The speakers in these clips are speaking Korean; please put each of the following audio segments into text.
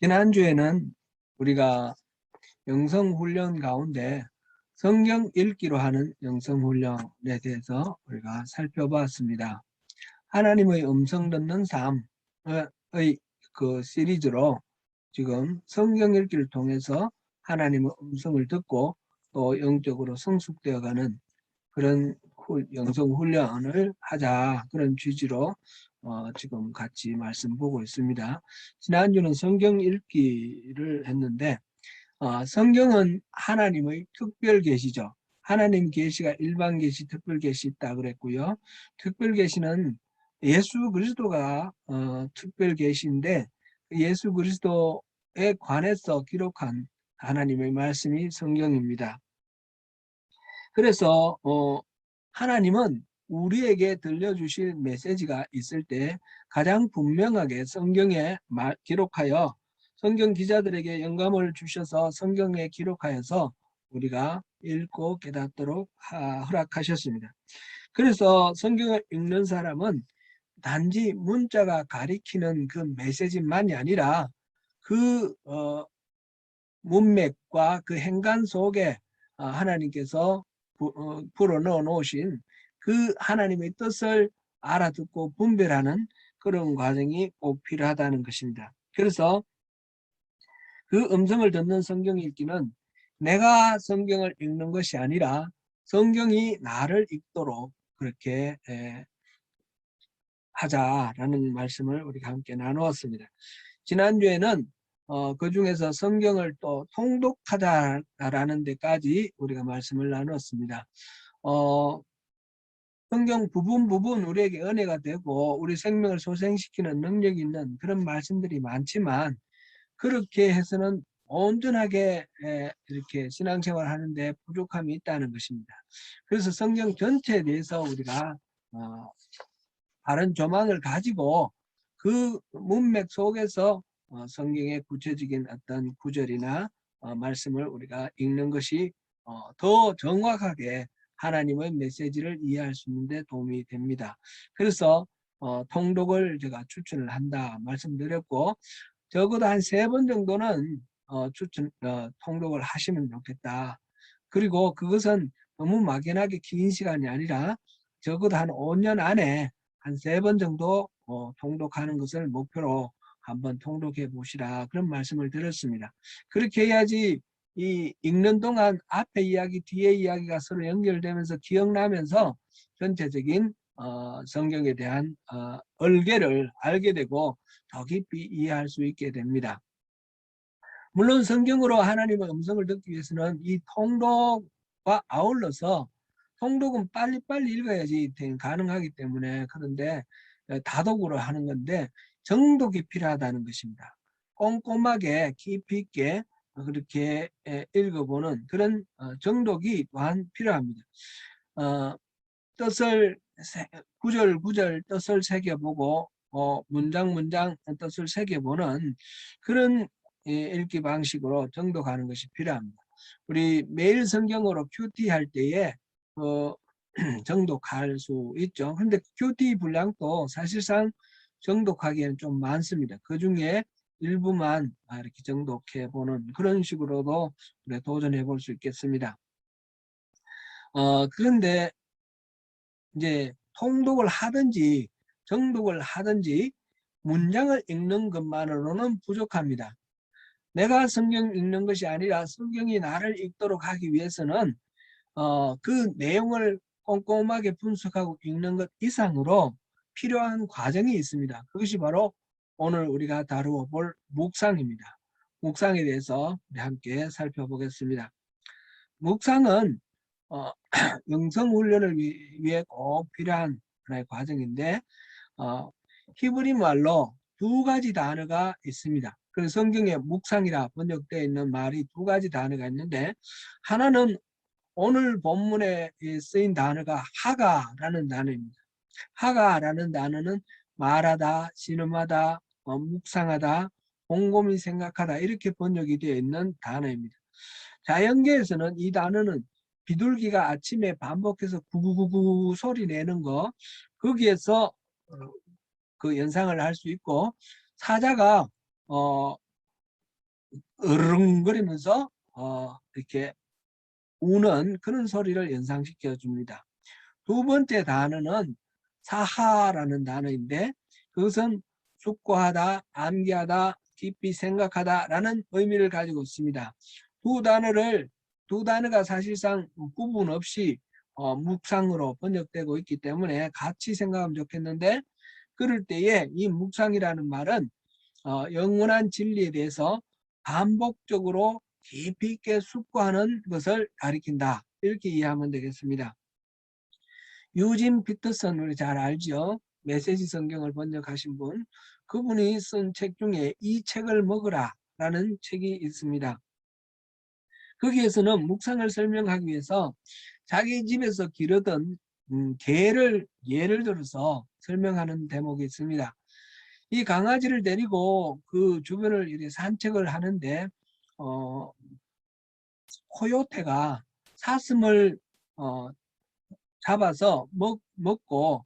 지난주에는 우리가 영성훈련 가운데 성경 읽기로 하는 영성훈련에 대해서 우리가 살펴봤습니다. 하나님의 음성 듣는 삶의 그 시리즈로 지금 성경 읽기를 통해서 하나님의 음성을 듣고 또 영적으로 성숙되어가는 그런 영성훈련을 하자, 그런 취지로 지금 같이 말씀 보고 있습니다. 지난주는 성경 읽기를 했는데 성경은 하나님의 특별 계시죠. 하나님 계시가 일반 계시, 특별 계시 있다 그랬고요. 특별 계시는 예수 그리스도가 특별 계시인데 예수 그리스도에 관해서 기록한 하나님의 말씀이 성경입니다. 그래서 하나님은 우리에게 들려주실 메시지가 있을 때 가장 분명하게 성경에 기록하여 성경 기자들에게 영감을 주셔서 성경에 기록하여서 우리가 읽고 깨닫도록 허락하셨습니다. 그래서 성경을 읽는 사람은 단지 문자가 가리키는 그 메시지만이 아니라 그 문맥과 그 행간 속에 하나님께서 불어넣어 놓으신 그 하나님의 뜻을 알아듣고 분별하는 그런 과정이 꼭 필요하다는 것입니다. 그래서 그 음성을 듣는 성경 읽기는 내가 성경을 읽는 것이 아니라 성경이 나를 읽도록 그렇게 하자라는 말씀을 우리가 함께 나누었습니다. 지난주에는 그 중에서 성경을 또 통독하자라는 데까지 우리가 말씀을 나눴습니다. 성경 부분 우리에게 은혜가 되고 우리 생명을 소생시키는 능력이 있는 그런 말씀들이 많지만 그렇게 해서는 온전하게 이렇게 신앙생활 하는데 부족함이 있다는 것입니다. 그래서 성경 전체에 대해서 우리가 바른 조망을 가지고 그 문맥 속에서 성경의 구체적인 어떤 구절이나 말씀을 우리가 읽는 것이 더 정확하게 하나님의 메시지를 이해할 수 있는 데 도움이 됩니다. 그래서 통독을 제가 추천을 한다 말씀드렸고 적어도 한 3번 정도는 통독을 하시면 좋겠다. 그리고 그것은 너무 막연하게 긴 시간이 아니라 적어도 한 5년 안에 한 3번 정도 통독하는 것을 목표로 한번 통독해 보시라, 그런 말씀을 드렸습니다. 그렇게 해야지 이 읽는 동안 앞에 이야기 뒤에 이야기가 서로 연결되면서 기억나면서 전체적인 성경에 대한 얼개를 알게 되고 더 깊이 이해할 수 있게 됩니다. 물론 성경으로 하나님의 음성을 듣기 위해서는 이 통독과 아울러서 통독은 빨리빨리 읽어야지 가능하기 때문에, 그런데 다독으로 하는 건데 정독이 필요하다는 것입니다. 꼼꼼하게 깊이 있게 그렇게 읽어보는 그런 정독이 또한 필요합니다. 뜻을 구절 뜻을 새겨보고 문장 뜻을 새겨보는 그런 읽기 방식으로 정독하는 것이 필요합니다. 우리 매일 성경으로 큐티 할 때에 정독할 수 있죠. 근데 큐티 분량도 사실상 정독하기에는 좀 많습니다. 그 중에 일부만 이렇게 정독해 보는 그런 식으로도 우리가 도전해 볼 수 있겠습니다. 그런데 이제 통독을 하든지 정독을 하든지 문장을 읽는 것만으로는 부족합니다. 내가 성경 읽는 것이 아니라 성경이 나를 읽도록 하기 위해서는 그 내용을 꼼꼼하게 분석하고 읽는 것 이상으로 필요한 과정이 있습니다. 그것이 바로 오늘 우리가 다루어 볼 묵상입니다. 묵상에 대해서 우리 함께 살펴보겠습니다. 묵상은 영성훈련을 위해 꼭 필요한 하나의 과정인데 히브리 말로 2가지 단어가 있습니다. 그래서 성경에 묵상이라 번역되어 있는 말이 2가지 단어가 있는데, 하나는 오늘 본문에 쓰인 단어가 하가라는 단어입니다. 하가라는 단어는 말하다, 신음하다, 묵상하다, 곰곰이 생각하다 이렇게 번역이 되어 있는 단어입니다. 자연계에서는 이 단어는 비둘기가 아침에 반복해서 구구구구 소리 내는 거, 거기에서 그 연상을 할 수 있고, 사자가 으르렁거리면서 이렇게 우는 그런 소리를 연상시켜 줍니다. 두 번째 단어는 사하라는 단어인데 그것은 숙고하다, 암기하다, 깊이 생각하다라는 의미를 가지고 있습니다. 두 단어가 사실상 구분 없이 묵상으로 번역되고 있기 때문에 같이 생각하면 좋겠는데 그럴 때에 이 묵상이라는 말은 영원한 진리에 대해서 반복적으로 깊이 있게 숙고하는 것을 가리킨다. 이렇게 이해하면 되겠습니다. 유진 피터슨 우리 잘 알죠? 메시지 성경을 번역하신 분. 그분이 쓴 책 중에 이 책을 먹으라 라는 책이 있습니다. 거기에서는 묵상을 설명하기 위해서 자기 집에서 기르던 개를 예를 들어서 설명하는 대목이 있습니다. 이 강아지를 데리고 그 주변을 이렇게 산책을 하는데 코요테가 사슴을 잡아서 먹고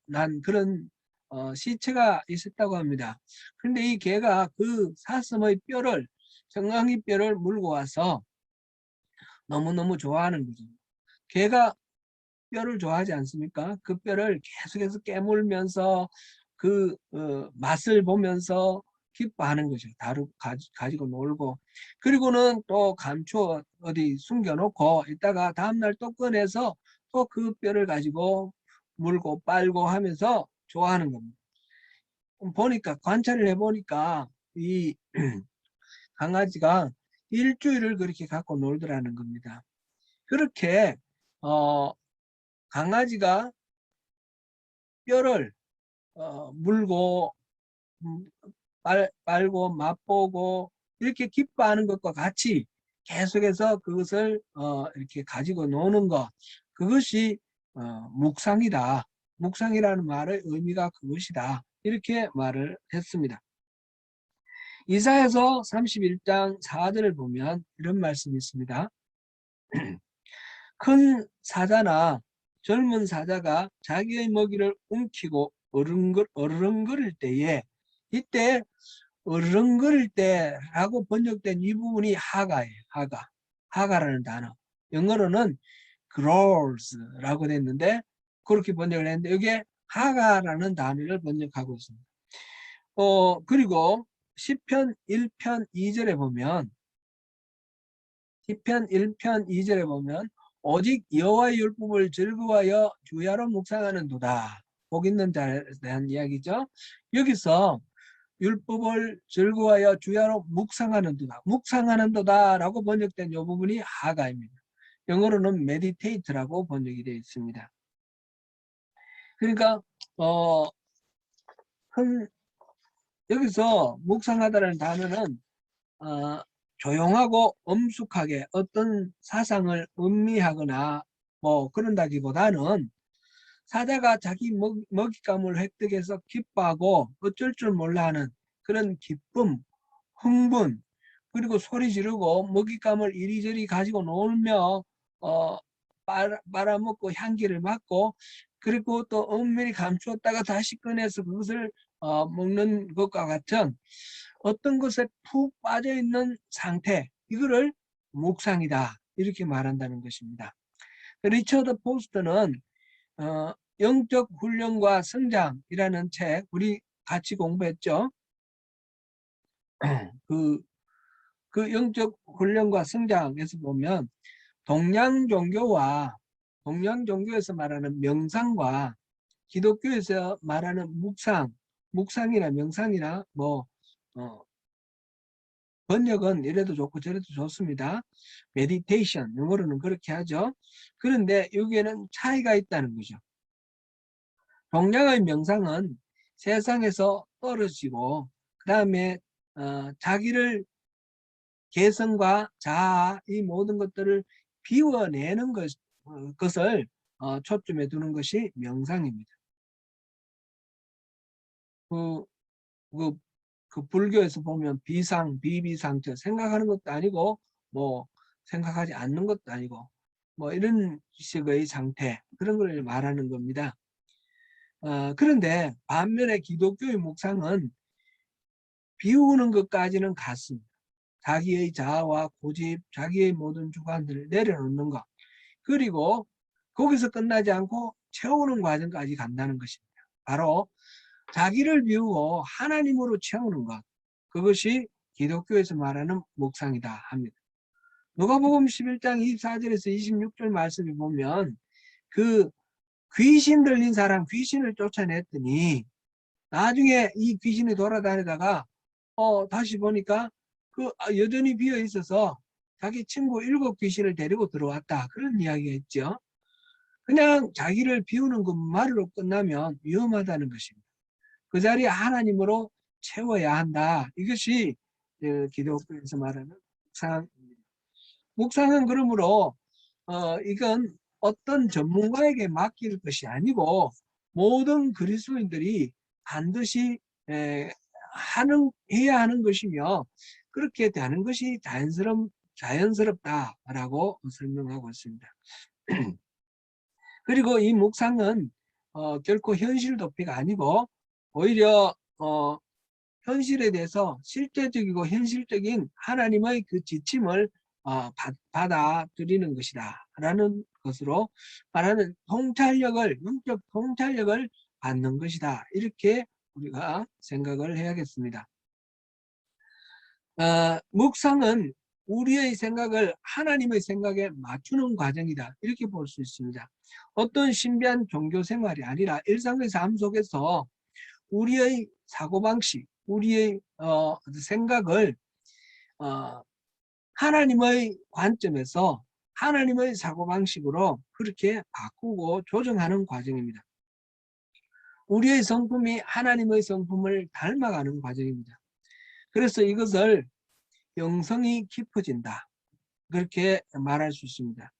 난 그런 시체가 있었다고 합니다. 그런데 이 개가 그 사슴의 뼈를 정강이 뼈를 물고 와서 너무너무 좋아하는 거죠. 개가 뼈를 좋아하지 않습니까? 그 뼈를 계속해서 깨물면서 그 맛을 보면서 기뻐하는 거죠. 가지고 놀고 그리고는 또 감추어 어디 숨겨놓고 이따가 다음날 또 꺼내서 또 그 뼈를 가지고 물고 빨고 하면서 좋아하는 겁니다. 보니까 관찰을 해보니까 이 강아지가 일주일을 그렇게 갖고 놀더라는 겁니다. 그렇게 강아지가 뼈를 물고 빨고 맛보고 이렇게 기뻐하는 것과 같이 계속해서 그것을 이렇게 가지고 노는 것 그것이 묵상이다. 묵상이라는 말의 의미가 그것이다. 이렇게 말을 했습니다. 이사야서 31장 4절을 보면 이런 말씀이 있습니다. 큰 사자나 젊은 사자가 자기의 먹이를 움키고 어르렁거릴 때에 이때 어르렁거릴 때라고 번역된 이 부분이 하가예요. 하가라는 단어. 영어로는 growls라고 됐는데 그렇게 번역을 했는데 이게 하가라는 단어를 번역하고 있습니다. 그리고 시편 1편 2절에 보면 시편 1편 2절에 보면 오직 여호와의 율법을 즐거워하여 주야로 묵상하는도다. 복 있는 자에 대한 이야기죠. 여기서 율법을 즐거워하여 주야로 묵상하는도다 라고 번역된 이 부분이 하가입니다. 영어로는 meditate라고 번역이 되어 있습니다. 그러니까 여기서 묵상하다라는 단어는 조용하고 엄숙하게 어떤 사상을 음미하거나 뭐 그런다기보다는 사자가 자기 먹잇감을 획득해서 기뻐하고 어쩔 줄 몰라 하는 그런 기쁨, 흥분, 그리고 소리 지르고 먹잇감을 이리저리 가지고 놀며 빨아먹고 향기를 맡고 그리고 또 엄밀히 감추었다가 다시 꺼내서 그것을 먹는 것과 같은 어떤 것에 푹 빠져있는 상태 이거를 묵상이다 이렇게 말한다는 것입니다. 리처드 포스터는 영적 훈련과 성장이라는 책 우리 같이 공부했죠. 그 영적 훈련과 성장에서 보면 동양 종교에서 말하는 명상과 기독교에서 말하는 묵상이나 명상이나 뭐 번역은 이래도 좋고 저래도 좋습니다. 메디테이션 영어로는 그렇게 하죠. 그런데 여기에는 차이가 있다는 거죠. 동양의 명상은 세상에서 떨어지고 그 다음에 자기를 개성과 자아 이 모든 것들을 비워내는 것을 초점에 두는 것이 명상입니다. 그 불교에서 보면 비비상처 생각하는 것도 아니고 뭐 생각하지 않는 것도 아니고 뭐 이런 식의 상태 그런 걸 말하는 겁니다. 그런데 반면에 기독교의 묵상은 비우는 것까지는 같습니다. 자기의 자아와 고집, 자기의 모든 주관들을 내려놓는 것. 그리고 거기서 끝나지 않고 채우는 과정까지 간다는 것입니다. 바로 자기를 비우고 하나님으로 채우는 것. 그것이 기독교에서 말하는 묵상이다 합니다. 누가복음 11장 24절에서 26절 말씀을 보면 그 귀신 들린 사람 귀신을 쫓아냈더니 나중에 이 귀신이 돌아다니다가 다시 보니까 여전히 비어 있어서 자기 친구 7 귀신을 데리고 들어왔다. 그런 이야기가 있죠. 그냥 자기를 비우는 것만으로 끝나면 위험하다는 것입니다. 그 자리에 하나님으로 채워야 한다. 이것이 기독교에서 말하는 묵상입니다. 묵상은 그러므로 이건 어떤 전문가에게 맡길 것이 아니고 모든 그리스도인들이 반드시 해야 하는 것이며 그렇게 되는 것이 자연스럽다라고 설명하고 있습니다. 그리고 이 묵상은 결코 현실 도피가 아니고 오히려 현실에 대해서 실제적이고 현실적인 하나님의 그 지침을 받아들이는 것이다 라는 것으로 말하는 영적 통찰력을 받는 것이다. 이렇게 우리가 생각을 해야겠습니다. 묵상은 우리의 생각을 하나님의 생각에 맞추는 과정이다. 이렇게 볼 수 있습니다. 어떤 신비한 종교 생활이 아니라 일상의 삶 속에서 우리의 사고방식, 우리의 생각을 하나님의 관점에서 하나님의 사고방식으로 그렇게 바꾸고 조정하는 과정입니다. 우리의 성품이 하나님의 성품을 닮아가는 과정입니다. 그래서 이것을 영성이 깊어진다. 그렇게 말할 수 있습니다.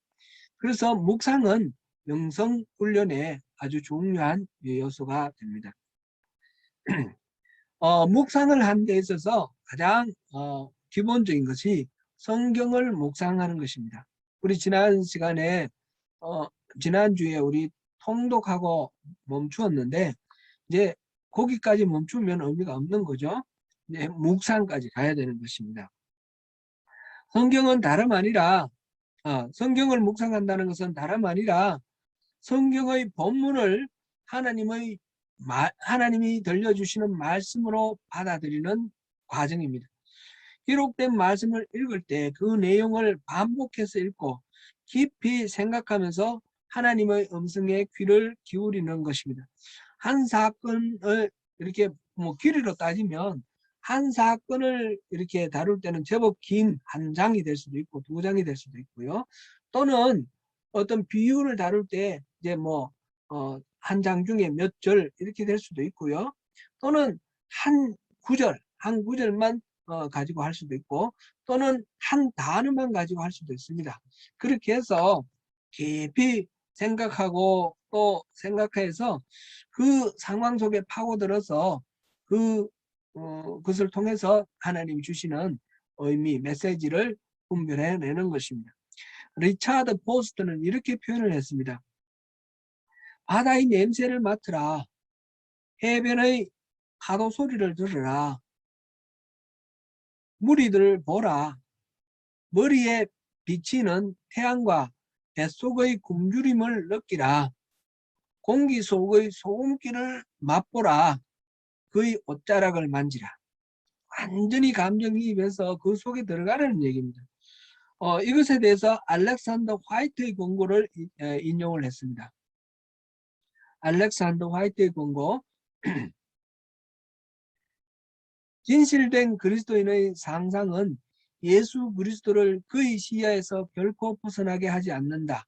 그래서 묵상은 영성 훈련에 아주 중요한 요소가 됩니다. 묵상을 하는 데 있어서 가장 기본적인 것이 성경을 묵상하는 것입니다. 우리 지난 시간에 지난주에 우리 통독하고 멈추었는데 이제 거기까지 멈추면 의미가 없는 거죠. 이제 묵상까지 가야 되는 것입니다. 성경은 다름 아니라 성경을 묵상한다는 것은 다름 아니라 성경의 본문을 하나님이 들려주시는 말씀으로 받아들이는 과정입니다. 기록된 말씀을 읽을 때 그 내용을 반복해서 읽고 깊이 생각하면서 하나님의 음성에 귀를 기울이는 것입니다. 한 사건을 이렇게 길이로 따지면 한 사건을 이렇게 다룰 때는 제법 긴 한 장이 될 수도 있고 2장이 될 수도 있고요. 또는 어떤 비유를 다룰 때 이제 한 장 중에 몇 절 이렇게 될 수도 있고요. 또는 한 구절만 가지고 할 수도 있고 또는 한 단어만 가지고 할 수도 있습니다. 그렇게 해서 깊이 생각하고 또 생각해서 그 상황 속에 파고들어서 그것을 통해서 하나님이 주시는 의미, 메시지를 분별해내는 것입니다. 리차드 포스트는 이렇게 표현을 했습니다. 바다의 냄새를 맡으라. 해변의 파도 소리를 들으라. 무리들을 보라. 머리에 비치는 태양과 뱃속의 굶주림을 느끼라. 공기 속의 소금기를 맛보라. 그의 옷자락을 만지라. 완전히 감정이입해서 그 속에 들어가라는 얘기입니다. 이것에 대해서 알렉산더 화이트의 권고를 인용을 했습니다. 알렉산더 화이트의 권고. 진실된 그리스도인의 상상은 예수 그리스도를 그의 시야에서 결코 벗어나게 하지 않는다.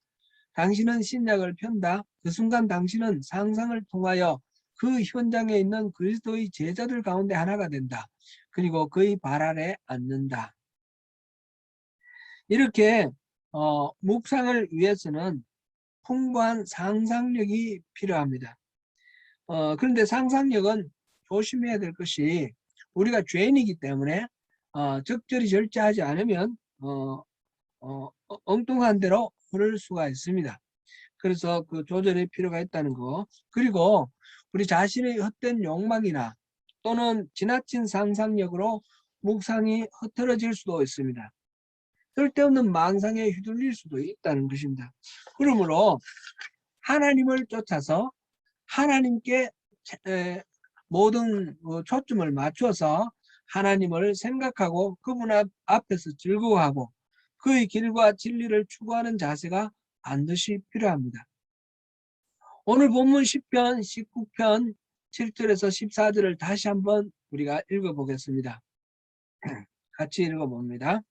당신은 신약을 편다. 그 순간 당신은 상상을 통하여 그 현장에 있는 그리스도의 제자들 가운데 하나가 된다. 그리고 그의 발 아래 앉는다. 이렇게 묵상을 위해서는 풍부한 상상력이 필요합니다. 그런데 상상력은 조심해야 될 것이 우리가 죄인이기 때문에 적절히 절제하지 않으면 엉뚱한 대로 흐를 수가 있습니다. 그래서 그 조절의 필요가 있다는 거. 그리고 우리 자신의 헛된 욕망이나 또는 지나친 상상력으로 묵상이 흐트러질 수도 있습니다. 쓸데없는 망상에 휘둘릴 수도 있다는 것입니다. 그러므로 하나님을 쫓아서 하나님께 모든 초점을 맞춰서 하나님을 생각하고 그분 앞에서 즐거워하고 그의 길과 진리를 추구하는 자세가 반드시 필요합니다. 오늘 본문 10편, 19편 7절에서 14절을 다시 한번 우리가 읽어보겠습니다. 같이 읽어봅니다.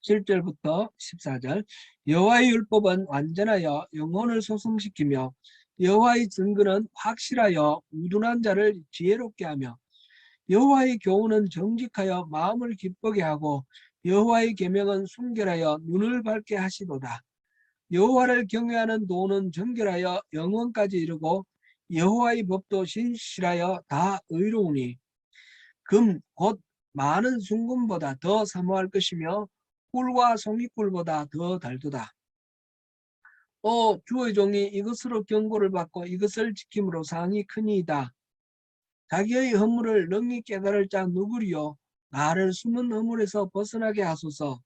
7절부터 14절. 여호와의 율법은 완전하여 영혼을 소성시키며 여호와의 증거는 확실하여 우둔한 자를 지혜롭게 하며 여호와의 교훈은 정직하여 마음을 기쁘게 하고 여호와의 계명은 순결하여 눈을 밝게 하시도다. 여호와를 경외하는 도는 정결하여 영원까지 이르고 여호와의 법도 신실하여 다 의로우니 금 곧 많은 순금보다 더 사모할 것이며 꿀과 송이꿀보다 더 달도다. 주의 종이 이것으로 경고를 받고 이것을 지킴으로 상이 크니이다. 자기의 허물을 능히 깨달을 자 누구리요? 나를 숨은 허물에서 벗어나게 하소서.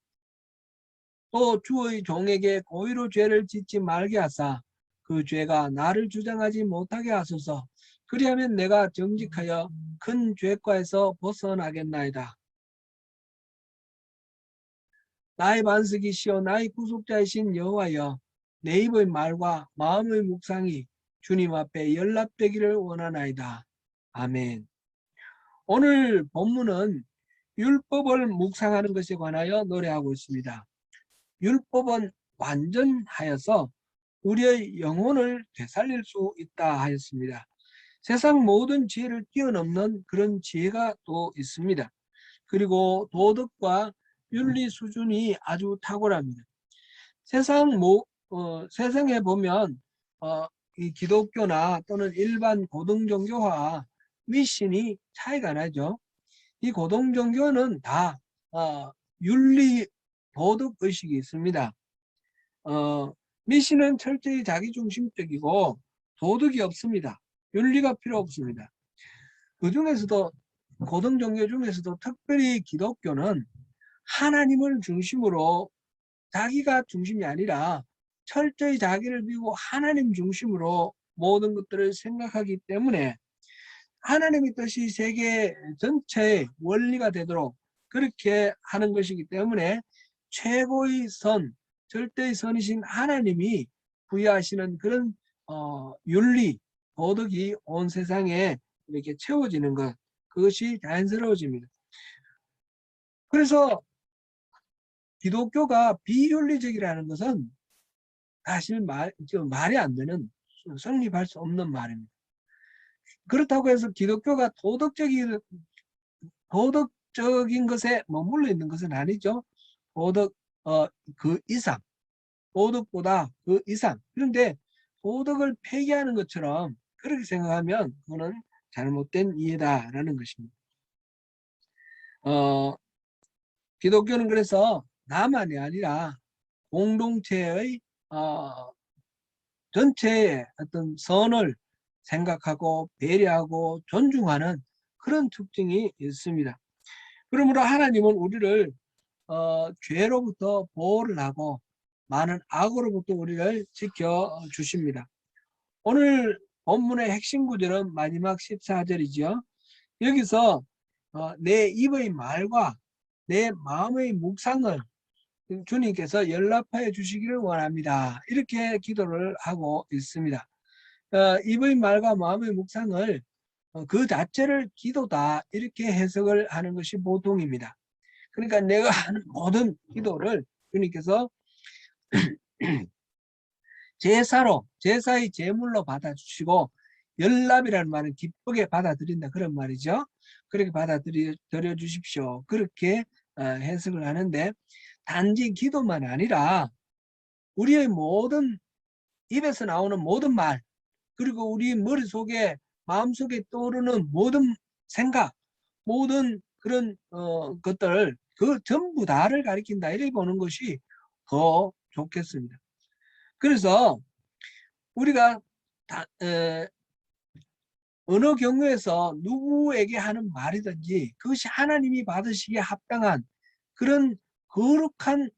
또 주의 종에게 고의로 죄를 짓지 말게 하사 그 죄가 나를 주장하지 못하게 하소서. 그리하면 내가 정직하여 큰 죄과에서 벗어나겠나이다. 나의 반석이시여 나의 구속자이신 여호와여, 내 입의 말과 마음의 묵상이 주님 앞에 연락되기를 원하나이다. 아멘. 오늘 본문은 율법을 묵상하는 것에 관하여 노래하고 있습니다. 율법은 완전하여서 우리의 영혼을 되살릴 수 있다 하였습니다. 세상 모든 지혜를 뛰어넘는 그런 지혜가 또 있습니다. 그리고 도덕과 윤리 수준이 아주 탁월합니다. 세상에 보면 이 기독교나 또는 일반 고등종교와 미신이 차이가 나죠. 이 고등종교는 다 윤리 도덕 의식이 있습니다. 미신은 철저히 자기중심적이고 도덕이 없습니다. 윤리가 필요 없습니다. 그 중에서도 고등종교 중에서도 특별히 기독교는 하나님을 중심으로 자기가 중심이 아니라 철저히 자기를 비우고 하나님 중심으로 모든 것들을 생각하기 때문에 하나님의 뜻이 세계 전체의 원리가 되도록 그렇게 하는 것이기 때문에 최고의 선, 절대의 선이신 하나님이 부여하시는 그런 윤리, 도덕이 온 세상에 이렇게 채워지는 것, 그것이 자연스러워집니다. 그래서 기독교가 비윤리적이라는 것은 사실 말이 안 되는, 성립할 수 없는 말입니다. 그렇다고 해서 기독교가 도덕적인 것에 머물러 있는 것은 아니죠. 도덕 그 이상, 도덕보다 그 이상. 그런데 도덕을 폐기하는 것처럼 그렇게 생각하면 그거는 잘못된 이해다라는 것입니다. 기독교는 그래서 나만이 아니라 공동체의 전체의 어떤 선을 생각하고 배려하고 존중하는 그런 특징이 있습니다. 그러므로 하나님은 우리를 죄로부터 보호를 하고 많은 악으로부터 우리를 지켜주십니다. 오늘 본문의 핵심 구절은 마지막 14절이죠. 여기서 내 입의 말과 내 마음의 묵상을 주님께서 연락하여 주시기를 원합니다. 이렇게 기도를 하고 있습니다. 입의 말과 마음의 묵상을 그 자체를 기도다 이렇게 해석을 하는 것이 보통입니다. 그러니까 내가 하는 모든 기도를 주님께서 제사의 제물로 받아주시고 연락이라는 말은 기쁘게 받아들인다 그런 말이죠. 그렇게 받아들여 주십시오. 그렇게 해석을 하는데 단지 기도만 아니라 우리의 모든 입에서 나오는 모든 말 그리고 우리 머릿속에 마음속에 떠오르는 모든 생각 모든 그런 것들 그 전부 다를 가리킨다 이렇게 보는 것이 더 좋겠습니다. 그래서 우리가 어느 경우에서 누구에게 하는 말이든지 그것이 하나님이 받으시기에 합당한 그런 거룩한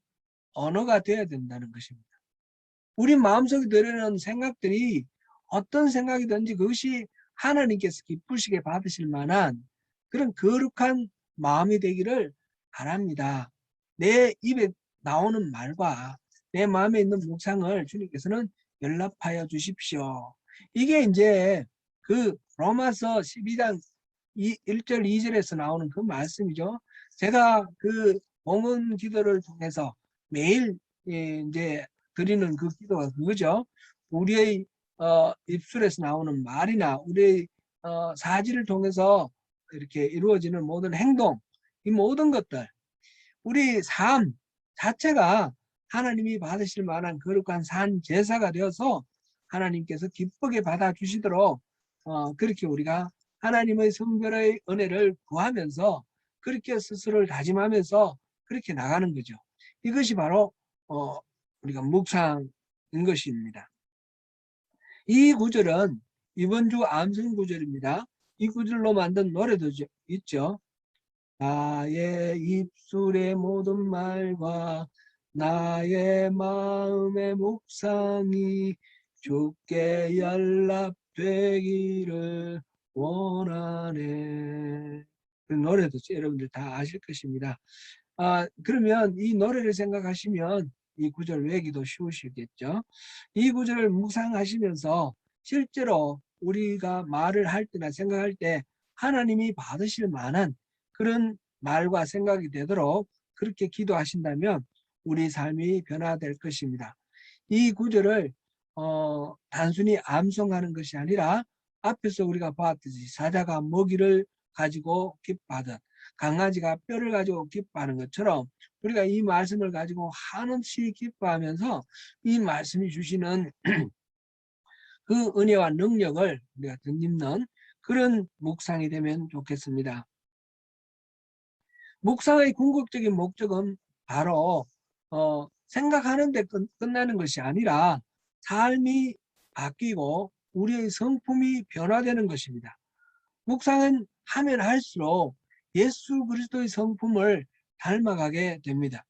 언어가 되어야 된다는 것입니다. 우리 마음속에 들어오는 생각들이 어떤 생각이든지 그것이 하나님께서 기쁘시게 받으실 만한 그런 거룩한 마음이 되기를 바랍니다. 내 입에 나오는 말과 내 마음에 있는 묵상을 주님께서는 연락하여 주십시오. 이게 이제 그 로마서 12장 1절 2절에서 나오는 그 말씀이죠. 제가 그 봉헌 기도를 통해서 매일 이제 드리는 그 기도가 그거죠. 우리의 입술에서 나오는 말이나 우리의 사지를 통해서 이렇게 이루어지는 모든 행동, 이 모든 것들, 우리 삶 자체가 하나님이 받으실 만한 거룩한 산 제사가 되어서 하나님께서 기쁘게 받아주시도록 그렇게 우리가 하나님의 성별의 은혜를 구하면서 그렇게 스스로를 다짐하면서 그렇게 나가는 거죠. 이것이 바로 우리가 묵상인 것입니다. 이 구절은 이번 주 암송 구절입니다. 이 구절로 만든 노래도 있죠. 나의 입술의 모든 말과 나의 마음의 묵상이 주께 연락되기를 원하네. 그 노래도 여러분들 다 아실 것입니다. 그러면 이 노래를 생각하시면 이 구절 외기도 쉬우시겠죠. 이 구절을 묵상하시면서 실제로 우리가 말을 할 때나 생각할 때 하나님이 받으실 만한 그런 말과 생각이 되도록 그렇게 기도하신다면 우리 삶이 변화될 것입니다. 이 구절을 단순히 암송하는 것이 아니라 앞에서 우리가 봤듯이 사자가 먹이를 가지고 기뻐하듯 강아지가 뼈를 가지고 기뻐하는 것처럼 우리가 이 말씀을 가지고 한없이 기뻐하면서 이 말씀이 주시는 그 은혜와 능력을 우리가 덧입는 그런 묵상이 되면 좋겠습니다. 묵상의 궁극적인 목적은 바로 생각하는 데 끝나는 것이 아니라 삶이 바뀌고 우리의 성품이 변화되는 것입니다. 묵상은 하면 할수록 예수 그리스도의 성품을 닮아가게 됩니다.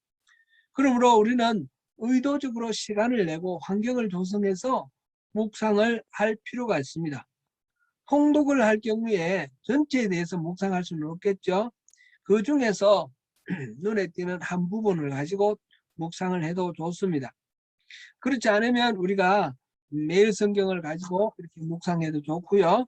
그러므로 우리는 의도적으로 시간을 내고 환경을 조성해서 묵상을 할 필요가 있습니다. 통독을 할 경우에 전체에 대해서 묵상할 수는 없겠죠. 그 중에서 눈에 띄는 한 부분을 가지고 묵상을 해도 좋습니다. 그렇지 않으면 우리가 매일 성경을 가지고 이렇게 묵상해도 좋고요.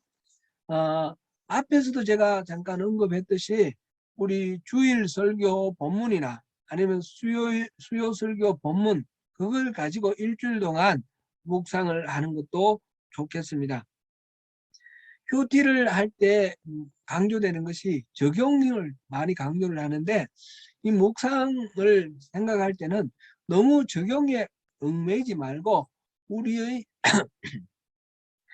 앞에서도 제가 잠깐 언급했듯이 우리 주일 설교 본문이나 아니면 수요 설교 본문 그걸 가지고 일주일 동안 묵상을 하는 것도 좋겠습니다. 큐티를 할 때 강조되는 것이 적용을 많이 강조를 하는데 이 묵상을 생각할 때는 너무 적용에 얽매이지 말고 우리의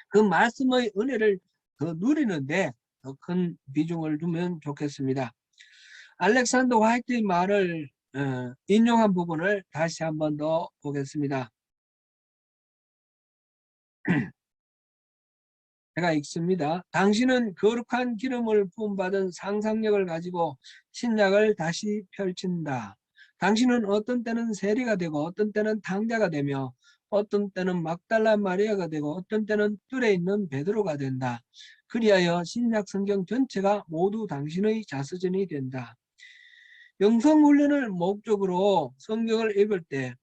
그 말씀의 은혜를 더 누리는데 더 큰 비중을 두면 좋겠습니다. 알렉산더 화이트의 말을 인용한 부분을 다시 한 번 더 보겠습니다. 제가 읽습니다. 당신은 거룩한 기름을 부음받은 상상력을 가지고 신약을 다시 펼친다. 당신은 어떤 때는 세리가 되고 어떤 때는 탕자가 되며 어떤 때는 막달라 마리아가 되고 어떤 때는 뜰에 있는 베드로가 된다. 그리하여 신약 성경 전체가 모두 당신의 자서전이 된다. 영성훈련을 목적으로 성경을 읽을 때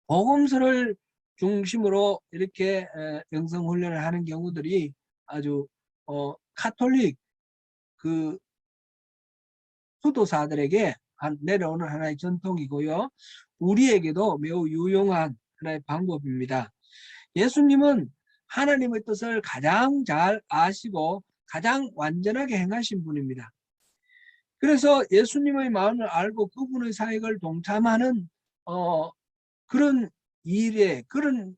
복음서를 중심으로 이렇게 영성훈련을 하는 경우들이 아주 카톨릭 그 수도사들에게 내려오는 하나의 전통이고요. 우리에게도 매우 유용한 하나의 방법입니다. 예수님은 하나님의 뜻을 가장 잘 아시고 가장 완전하게 행하신 분입니다. 그래서 예수님의 마음을 알고 그분의 사역을 동참하는 그런 일에 그런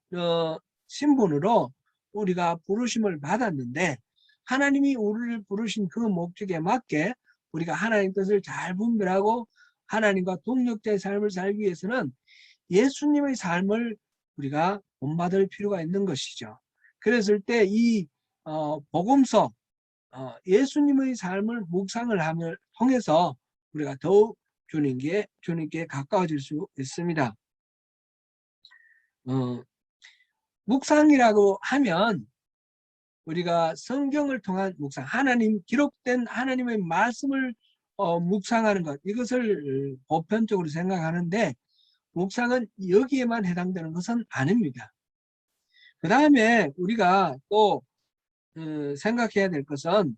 신분으로 우리가 부르심을 받았는데 하나님이 우리를 부르신 그 목적에 맞게 우리가 하나님 뜻을 잘 분별하고 하나님과 동력자의 삶을 살기 위해서는 예수님의 삶을 우리가 본받을 필요가 있는 것이죠. 그랬을 때 이 복음서, 예수님의 삶을 묵상을 함을 통해서 우리가 더욱 주님께 가까워질 수 있습니다. 묵상이라고 하면 우리가 성경을 통한 묵상, 기록된 하나님의 말씀을 묵상하는 것, 이것을 보편적으로 생각하는데, 묵상은 여기에만 해당되는 것은 아닙니다. 그 다음에 우리가 또 생각해야 될 것은,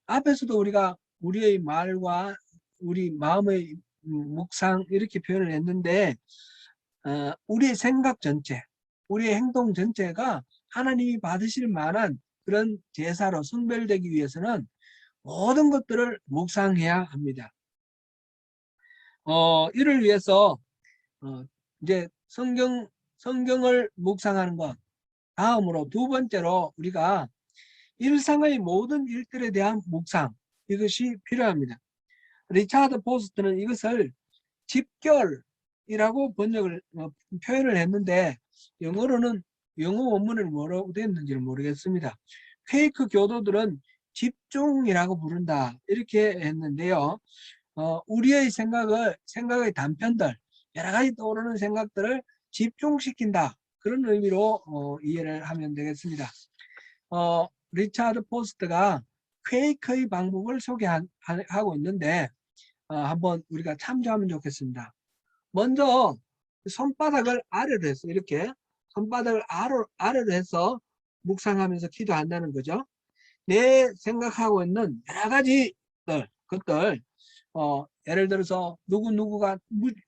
앞에서도 우리가 우리의 말과 우리 마음의 묵상 이렇게 표현을 했는데, 우리의 생각 전체, 우리의 행동 전체가 하나님이 받으실 만한 그런 제사로 성별되기 위해서는 모든 것들을 묵상해야 합니다. 이를 위해서 이제 성경을 묵상하는 것, 다음으로 두 번째로 우리가 일상의 모든 일들에 대한 묵상, 이것이 필요합니다. 리차드 포스트는 이것을 집결이라고 표현을 했는데, 영어 원문을 뭐라고 됐는지는 모르겠습니다. 퀘이크 교도들은 집중이라고 부른다, 이렇게 했는데요. 우리의 생각의 단편들, 여러 가지 떠오르는 생각들을 집중시킨다, 그런 의미로 이해를 하면 되겠습니다. 리차드 포스트가 퀘이크의 방법을 소개하고 있는데, 한번 우리가 참조하면 좋겠습니다. 먼저 손바닥을 아래로 해서, 이렇게 손바닥을 아래로 해서 묵상하면서 기도한다는 거죠. 내 생각하고 있는 여러 가지 것들, 예를 들어서 누구가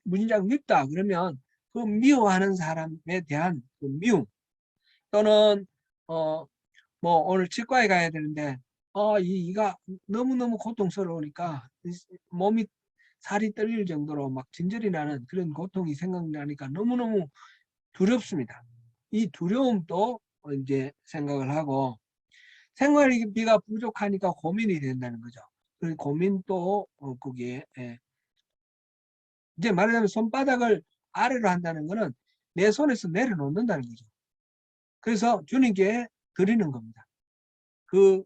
무진장 밉다 그러면 그 미워하는 사람에 대한 그 미움, 또는 뭐 오늘 치과에 가야 되는데 이가 너무너무 고통스러우니까 몸이 살이 떨릴 정도로 막 진절이 나는 그런 고통이 생각나니까 너무너무 두렵습니다. 이 두려움도 이제 생각을 하고, 생활비가 부족하니까 고민이 된다는 거죠. 그 고민도 거기에 이제 말하자면 손바닥을 아래로 한다는 것은 내 손에서 내려놓는다는 거죠. 그래서 주님께 드리는 겁니다. 그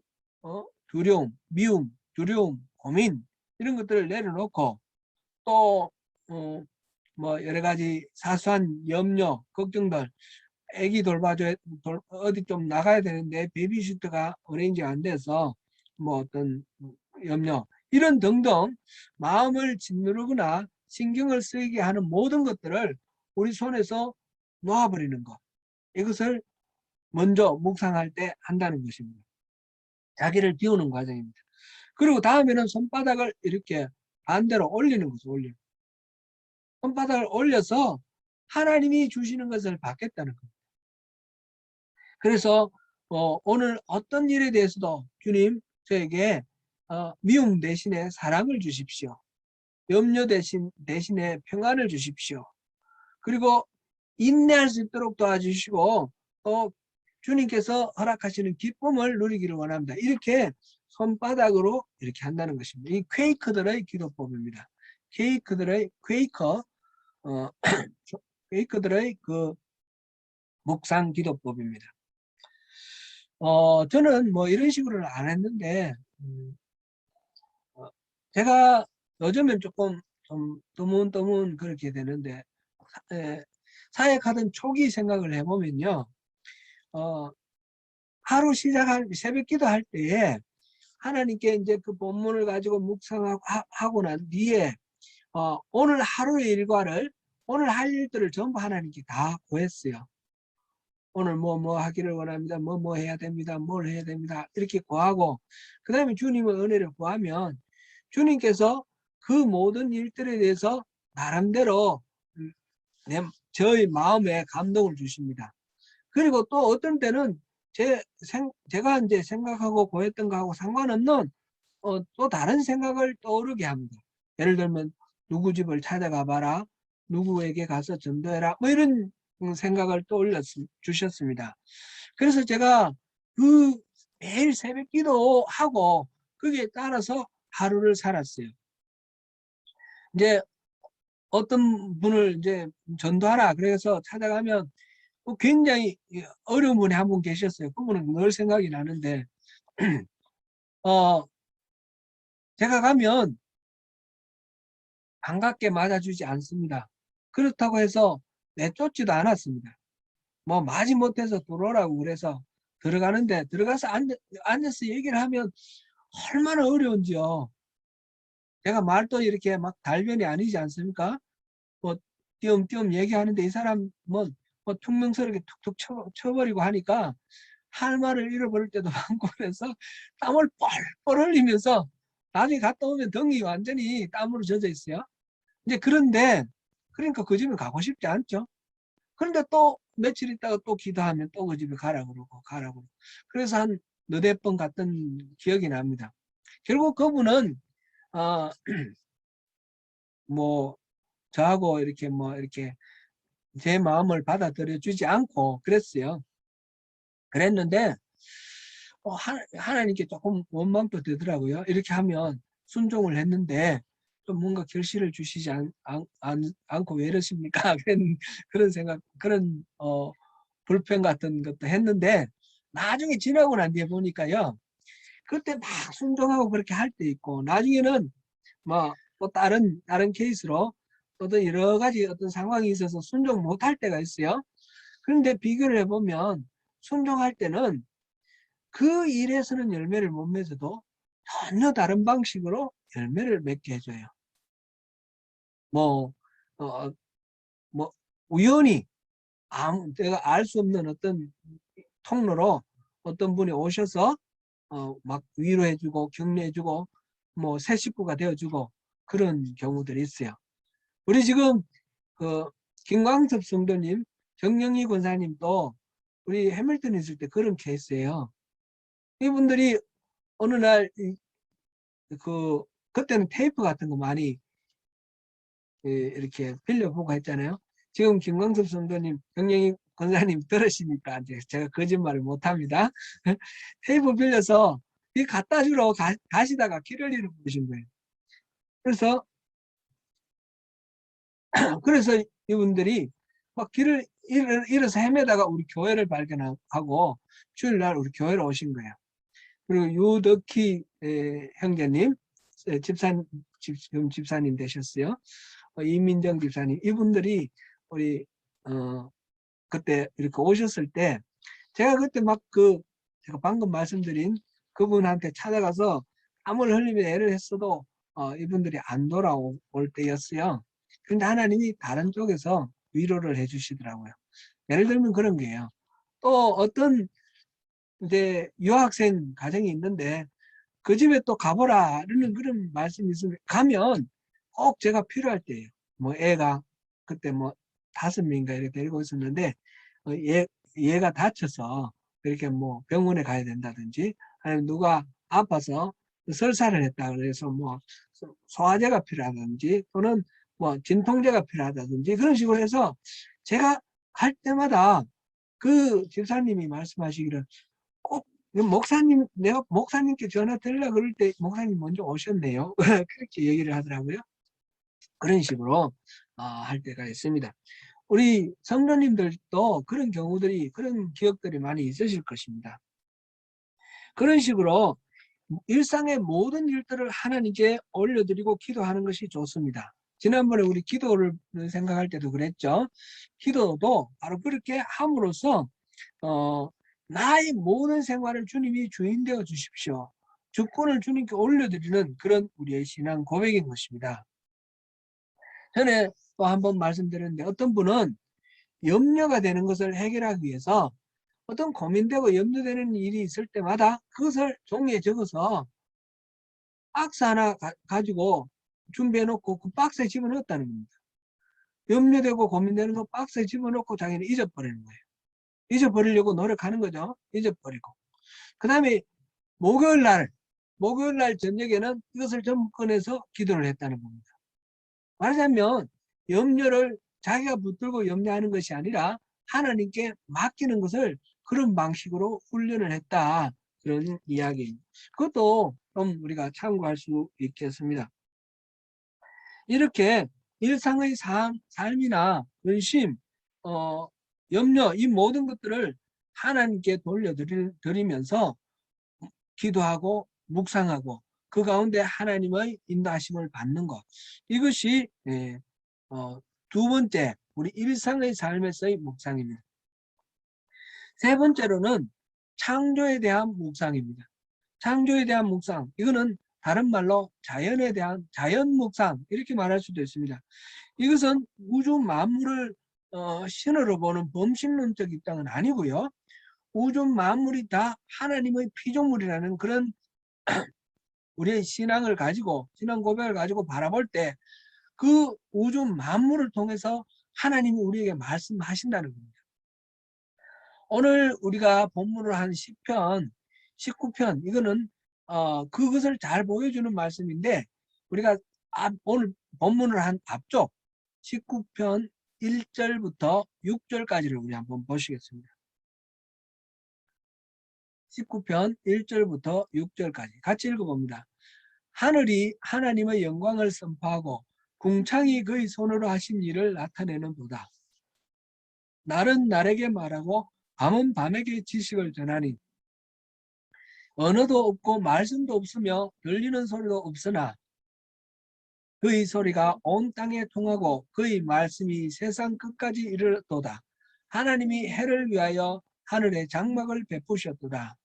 두려움, 미움, 고민, 이런 것들을 내려놓고, 또 뭐 여러 가지 사소한 염려, 걱정들, 애기 돌봐줘야, 어디 좀 나가야 되는데 베이비시터가 어레인지가 안 돼서 뭐 어떤 염려, 이런 등등 마음을 짓누르거나 신경을 쓰이게 하는 모든 것들을 우리 손에서 놓아버리는 것, 이것을 먼저 묵상할 때 한다는 것입니다. 자기를 비우는 과정입니다. 그리고 다음에는 손바닥을 이렇게 반대로 올리는 거죠. 손바닥을 올려서 하나님이 주시는 것을 받겠다는 겁니다. 그래서 오늘 어떤 일에 대해서도 주님, 저에게 미움 대신에 사랑을 주십시오. 염려 대신에 평안을 주십시오. 그리고 인내할 수 있도록 도와주시고, 또 주님께서 허락하시는 기쁨을 누리기를 원합니다. 이렇게 손바닥으로 이렇게 한다는 것입니다. 이 퀘이크들의 기도법입니다. 퀘이크들의 그 묵상 기도법입니다. 저는 뭐 이런 식으로는 안 했는데, 제가 요즘엔 조금 좀 뜨문뜨문 그렇게 되는데, 사역하던 초기 생각을 해보면요, 하루 시작할 새벽 기도할 때에 하나님께 이제 그 본문을 가지고 묵상하고 난 뒤에 오늘 하루의 일과를, 오늘 할 일들을 전부 하나님께 다 구했어요. 오늘 뭐 하기를 원합니다. 뭐 해야 됩니다. 뭘 해야 됩니다. 이렇게 구하고, 그 다음에 주님의 은혜를 구하면 주님께서 그 모든 일들에 대해서 나름대로 저의 마음에 감동을 주십니다. 그리고 또 어떤 때는 제가 이제 생각하고 구했던 거하고 상관없는 또 다른 생각을 떠오르게 합니다. 예를 들면 누구 집을 찾아가 봐라, 누구에게 가서 전도해라, 뭐 이런 생각을 떠올려 주셨습니다. 그래서 제가 그 매일 새벽 기도하고 거기에 따라서 하루를 살았어요. 이제 어떤 분을 이제 전도하라 그래서 찾아가면 굉장히 어려운 분이 한 분 계셨어요. 그분은 늘 생각이 나는데, 어, 제가 가면 반갑게 맞아주지 않습니다. 그렇다고 해서 내쫓지도 않았습니다. 뭐 마지못해서 들어오라고 그래서 들어가는데 들어가서 앉아서 얘기를 하면 얼마나 어려운지요. 제가 말도 이렇게 막 달변이 아니지 않습니까? 뭐 띄엄띄엄 얘기하는데 이 사람은 뭐 퉁명스럽게 툭툭 쳐버리고 하니까 할 말을 잃어버릴 때도 많고 그래서 땀을 뻘뻘 흘리면서 나중에 갔다 오면 등이 완전히 땀으로 젖어 있어요. 이제 그런데 그러니까 그 집에 가고 싶지 않죠. 그런데 또 며칠 있다가 또 기도하면 또 그 집에 가라 그러고 가라 그러고 그래서 한 너댓 번 갔던 기억이 납니다. 결국 그분은 어, 뭐 저하고 이렇게 뭐 이렇게 제 마음을 받아들여 주지 않고 그랬어요. 그랬는데 하나님께 조금 원망도 되더라고요. 이렇게 하면 순종을 했는데 좀 뭔가 결실을 주시지 않고 왜 이러십니까? 그런 생각, 그런 불평 같은 것도 했는데 나중에 지나고 난 뒤에 보니까요. 그때 막 순종하고 그렇게 할 때 있고 나중에는 뭐 또 다른 케이스로 어떤 여러 가지 어떤 상황이 있어서 순종 못할 때가 있어요. 그런데 비교를 해보면 순종할 때는 그 일에서는 열매를 못 맺어도 전혀 다른 방식으로 열매를 맺게 해줘요. 뭐, 어, 뭐, 우연히 내가 알 수 없는 어떤 통로로 어떤 분이 오셔서 막 위로해주고 격려해주고 뭐 새 식구가 되어주고 그런 경우들이 있어요. 우리 지금 그 김광섭 성도님, 정영희 권사님도 우리 해밀턴 있을 때 그런 케이스예요. 이분들이 어느 날 그때는 테이프 같은 거 많이 이렇게 빌려보고 했잖아요. 지금 김광섭 성도님, 정영희 권사님 들으시니까 이제 제가 거짓말을 못합니다. 테이프 빌려서 이 갖다 주러 가시다가 길을 잃어버리신 거예요. 그래서 이분들이 막 길을 잃어서 헤매다가 우리 교회를 발견하고 주일날 우리 교회로 오신 거예요. 그리고 유덕희 형제님, 지금 집사님 되셨어요. 이민정 집사님, 이분들이 우리 그때 이렇게 오셨을 때 제가 그때 제가 방금 말씀드린 그분한테 찾아가서 땀을 흘리며 애를 했어도 이분들이 안 돌아올 때였어요. 그런데 하나님이 다른 쪽에서 위로를 해주시더라고요. 예를 들면 그런 게요. 또 어떤 이제 유학생 가정이 있는데 그 집에 또 가보라는 그런 말씀이 있으면 가면 꼭 제가 필요할 때예요. 뭐 애가 그때 뭐 5명인가 이렇게 데리고 있었는데 얘가 다쳐서 이렇게 뭐 병원에 가야 된다든지 아니면 누가 아파서 설사를 했다 그래서 뭐 소화제가 필요하든지 또는 뭐 진통제가 필요하다든지 그런 식으로 해서 제가 갈 때마다 그 집사님이 말씀하시기를 꼭 내가 목사님께 전화 드리려고 그럴 때 목사님 먼저 오셨네요. 그렇게 얘기를 하더라고요. 그런 식으로 할 때가 있습니다. 우리 성도님들도 그런 경우들이 그런 기억들이 많이 있으실 것입니다. 그런 식으로 일상의 모든 일들을 하나님께 올려드리고 기도하는 것이 좋습니다. 지난번에 우리 기도를 생각할 때도 그랬죠. 기도도 바로 그렇게 함으로써 나의 모든 생활을 주님이 주인 되어 주십시오. 주권을 주님께 올려드리는 그런 우리의 신앙 고백인 것입니다. 전에 또 한 번 말씀드렸는데 어떤 분은 염려가 되는 것을 해결하기 위해서 어떤 고민되고 염려되는 일이 있을 때마다 그것을 종이에 적어서 박스 하나 가지고 준비해 놓고 그 박스에 집어넣었다는 겁니다. 염려되고 고민되는 거 박스에 집어넣고 자기는 잊어버리는 거예요. 잊어버리려고 노력하는 거죠. 잊어버리고. 그 다음에 목요일 날 저녁에는 이것을 전부 꺼내서 기도를 했다는 겁니다. 말하자면 염려를 자기가 붙들고 염려하는 것이 아니라 하나님께 맡기는 것을 그런 방식으로 훈련을 했다. 그런 이야기입니다. 그것도 좀 우리가 참고할 수 있겠습니다. 이렇게 일상의 삶이나 근심, 염려 이 모든 것들을 하나님께 돌려드리면서 기도하고 묵상하고 그 가운데 하나님의 인도하심을 받는 것. 이것이 두 번째 우리 일상의 삶에서의 묵상입니다. 세 번째로는 창조에 대한 묵상입니다. 창조에 대한 묵상, 이거는 다른 말로 자연에 대한 자연 묵상 이렇게 말할 수도 있습니다. 이것은 우주 만물을 신으로 보는 범신론적 입장은 아니고요. 우주 만물이 다 하나님의 피조물이라는 그런 우리의 신앙을 가지고 신앙 고백을 가지고 바라볼 때 그 우주 만물을 통해서 하나님이 우리에게 말씀하신다는 겁니다. 오늘 우리가 본문을 한 시편 19편 이거는 그것을 잘 보여주는 말씀인데 우리가 오늘 본문을 한 앞쪽 19편 1절부터 6절까지를 우리 한번 보시겠습니다. 19편 1절부터 6절까지 같이 읽어봅니다. 하늘이 하나님의 영광을 선포하고 궁창이 그의 손으로 하신 일을 나타내는 도다. 날은 날에게 말하고 밤은 밤에게 지식을 전하니 언어도 없고 말씀도 없으며 들리는 소리도 없으나 그의 소리가 온 땅에 통하고 그의 말씀이 세상 끝까지 이르도다. 하나님이 해를 위하여 하늘에 장막을 베푸셨도다.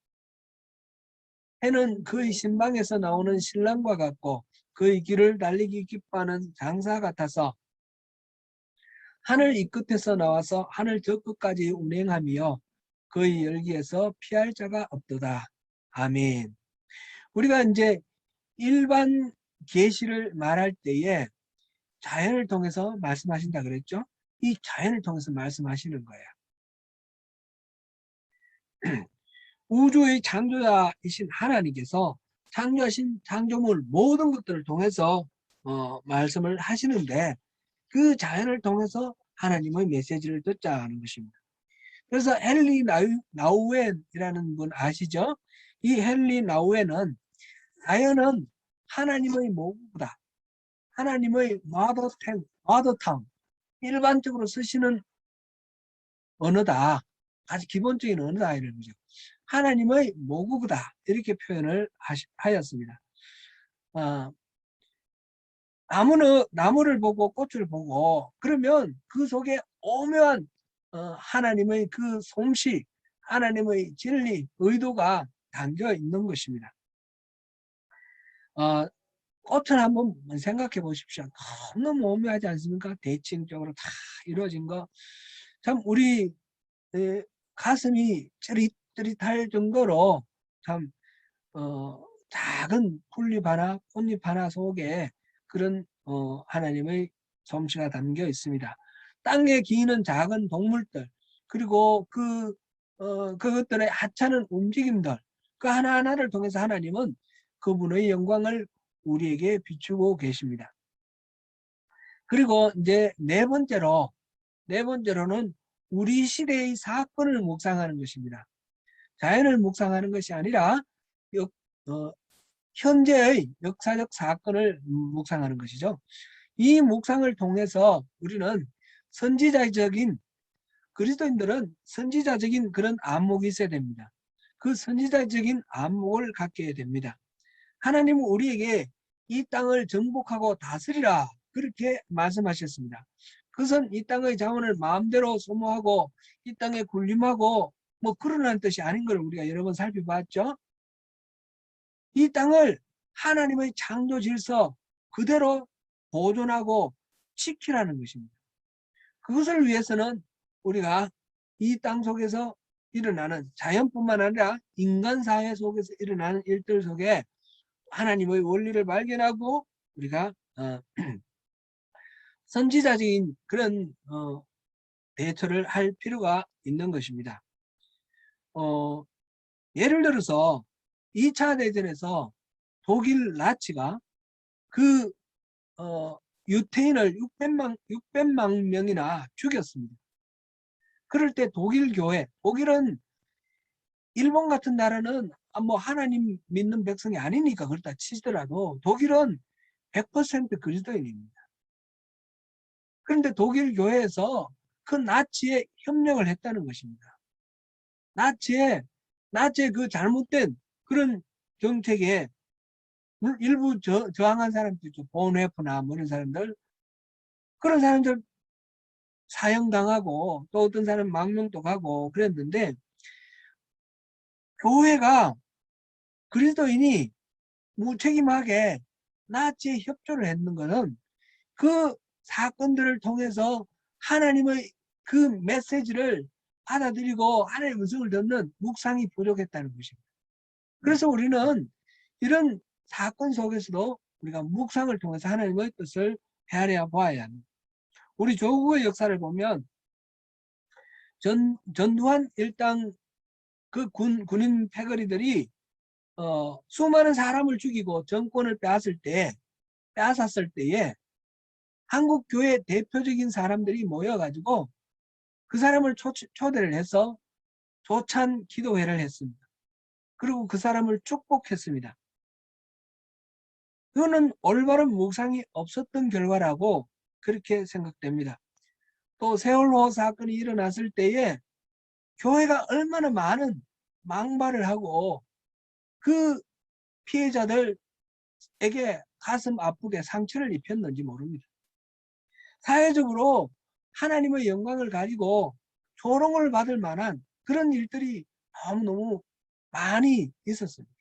해는 그의 신방에서 나오는 신랑과 같고 그의 길을 달리기 기뻐하는 장사 같아서 하늘 이 끝에서 나와서 하늘 저 끝까지 운행하며 그의 열기에서 피할 자가 없도다. 아멘. 우리가 이제 일반 계시를 말할 때에 자연을 통해서 말씀하신다 그랬죠? 이 자연을 통해서 말씀하시는 거예요. 우주의 창조자이신 하나님께서 창조하신 창조물 모든 것들을 통해서 말씀을 하시는데 그 자연을 통해서 하나님의 메시지를 듣자는 것입니다. 그래서 헨리 나우엔이라는 분 아시죠? 이 헨리 나우엔은 자연은 하나님의 모국이다. 하나님의 마더탕, 일반적으로 쓰시는 언어다. 아주 기본적인 언어다 이런 거죠. 하나님의 모국이다 이렇게 표현을 하였습니다. 나무를 보고 꽃을 보고 그러면 그 속에 오묘한 하나님의 그 솜씨, 하나님의 진리, 의도가 담겨 있는 것입니다. 꽃을 한번 생각해 보십시오. 너무 오묘하지 않습니까? 대칭적으로 다 이루어진 거. 참 우리 가슴이 찌릿찌릿할 정도로 참 작은 풀잎 하나, 꽃잎 하나 속에 그런 하나님의 솜씨가 담겨 있습니다. 땅에 기는 작은 동물들 그리고 그것들의 하찮은 움직임들 그 하나하나를 통해서 하나님은 그분의 영광을 우리에게 비추고 계십니다. 그리고 이제 네 번째로는 우리 시대의 사건을 묵상하는 것입니다. 자연을 묵상하는 것이 아니라 현재의 역사적 사건을 묵상하는 것이죠. 이 묵상을 통해서 우리는 그리스도인들은 선지자적인 그런 안목이 있어야 됩니다. 그 선지자적인 안목을 갖게 됩니다. 하나님은 우리에게 이 땅을 정복하고 다스리라 그렇게 말씀하셨습니다. 그것은 이 땅의 자원을 마음대로 소모하고 이 땅에 군림하고 뭐 그러라는 뜻이 아닌 걸 우리가 여러 번 살펴봤죠. 이 땅을 하나님의 창조 질서 그대로 보존하고 지키라는 것입니다. 그것을 위해서는 우리가 이 땅 속에서 일어나는 자연뿐만 아니라 인간사회 속에서 일어나는 일들 속에 하나님의 원리를 발견하고 우리가 선지자적인 그런 대처를 할 필요가 있는 것입니다. 예를 들어서 2차 대전에서 독일 나치가 그 유태인을 600만 명이나 죽였습니다. 그럴 때 독일은 일본 같은 나라는 뭐 하나님 믿는 백성이 아니니까 그렇다 치더라도 독일은 100% 그리스도인입니다. 그런데 독일 교회에서 그 나치에 협력을 했다는 것입니다. 나치의 그 잘못된 그런 정책에 일부 저항한 사람들 있죠. 본회프나 뭐 이런 사람들, 그런 사람들 사형당하고 또 어떤 사람은 망명도 가고 그랬는데, 교회가 그리스도인이 무책임하게 나치에 협조를 했는 것은 그 사건들을 통해서 하나님의 그 메시지를 받아들이고 하나님의 음성을 듣는 묵상이 부족했다는 것입니다. 그래서 우리는 이런 사건 속에서도 우리가 묵상을 통해서 하나님의 뜻을 헤아려 보아야 합니다. 우리 조국의 역사를 보면 전두환 일당 그 군인 패거리들이 수많은 사람을 죽이고 정권을 빼앗았을 때에 한국 교회 대표적인 사람들이 모여가지고 그 사람을 초대를 해서 조찬 기도회를 했습니다. 그리고 그 사람을 축복했습니다. 그거는 올바른 묵상이 없었던 결과라고 그렇게 생각됩니다. 또 세월호 사건이 일어났을 때에 교회가 얼마나 많은 망발을 하고 그 피해자들에게 가슴 아프게 상처를 입혔는지 모릅니다. 사회적으로 하나님의 영광을 가지고 조롱을 받을 만한 그런 일들이 너무너무 많이 있었습니다.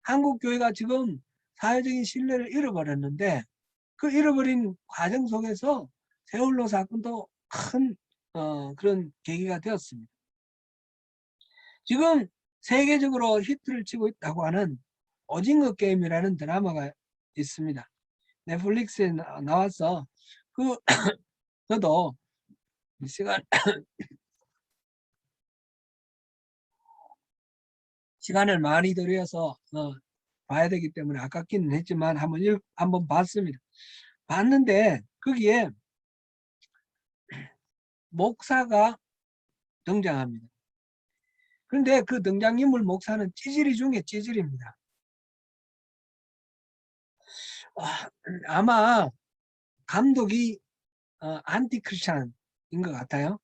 한국 교회가 지금 사회적인 신뢰를 잃어버렸는데, 그 잃어버린 과정 속에서 세월호 사건도 큰 그런 계기가 되었습니다. 지금 세계적으로 히트를 치고 있다고 하는 오징어 게임이라는 드라마가 있습니다. 넷플릭스에 나와서 저도 시간을 많이 들여서 봐야 되기 때문에 아깝기는 했지만 한번 봤습니다. 봤는데 거기에 목사가 등장합니다. 그런데 그 등장인물 목사는 찌질이 중에 찌질입니다. 아마 감독이 안티크리스찬인 것 같아요.